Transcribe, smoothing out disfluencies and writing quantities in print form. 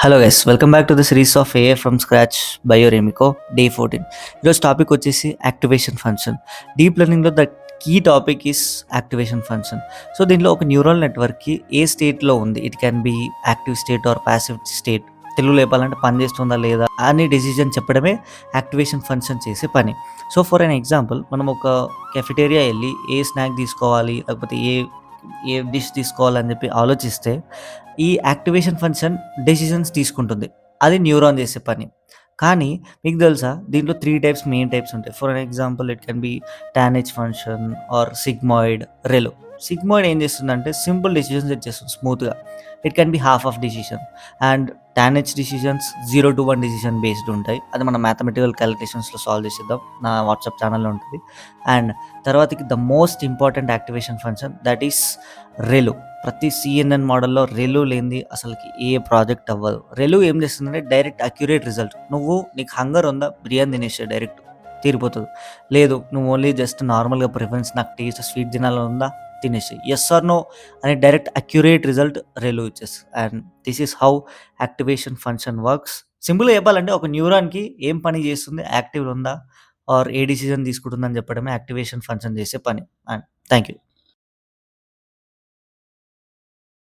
Hello guys, welcome back to the series of AI from scratch by your ఎమికో day 14. ఈరోజు topic వచ్చేసి activation function. Deep లెర్నింగ్లో the key topic is activation function. So దీంట్లో ఒక neural నెట్వర్క్కి ఏ స్టేట్లో ఉంది, it can be active state or passive state, Telugu లేపాలంటే పని చేస్తుందా లేదా అని డెసిజన్ చెప్పడమే యాక్టివేషన్ ఫంక్షన్ చేసే పని. సో ఫర్ అన్ ఎగ్జాంపుల్, మనం ఒక కెఫిటేరియా వెళ్ళి ఏ స్నాక్ తీసుకోవాలి లేకపోతే ఏ ఏ డిష్ తీసుకోవాలని చెప్పి ఆలోచిస్తే ఈ యాక్టివేషన్ ఫంక్షన్ డెసిషన్స్ తీసుకుంటుంది. అది న్యూరాన్ చేసే పని. కానీ మీకు తెలుసా, దీంట్లో 3 టైప్స్, మెయిన్ టైప్స్ ఉంటాయి. For example it can be tanh function or sigmoid, ReLU. Sigmoid ఏం చేస్తుందంటే సింపుల్ డెసిషన్స్ ఇచ్చేస్తుంది స్మూత్గా. It can be half of decision. And tanh decisions 0 to 1 decision based ఉంటాయి. అది మనం మ్యాథమెటికల్ క్యాలిక్యులేషన్స్లో సాల్వ్ చేసేద్దాం, నా వాట్సాప్ ఛానల్లో ఉంటుంది. అండ్ తర్వాతకి the most important activation function, that is ReLU. ప్రతి సిఎన్ఎన్ మోడల్లో రెలు లేనిది అసలుకి ఏ ప్రాజెక్ట్ అవ్వదు. రెలు ఏం చేస్తుందంటే డైరెక్ట్ అక్యురేట్ రిజల్ట్. నీకు హంగర్ ఉందా, బిర్యానీ తినేసే డైరెక్ట్ తీరిపోతుంది. లేదు, నువ్వు ఓన్లీ జస్ట్ నార్మల్గా ప్రిఫరెన్స్, నాకు టేస్ట్ స్వీట్ తినాలని ఉందా, తినేసి ఎస్ ఆర్ నో అనే డైరెక్ట్ అక్యురేట్ రిజల్ట్ రెలు ఇచ్చేస్తుంది. And this is how activation function works. సింపుల్గా చెప్పాలంటే ఒక న్యూరాన్కి ఏం పని చేస్తుంది, యాక్టివ్ ఉందా ఆర్ ఏ డిసిజన్ తీసుకుంటుందని చెప్పడమే యాక్టివేషన్ ఫంక్షన్ చేసే పని. And thank you.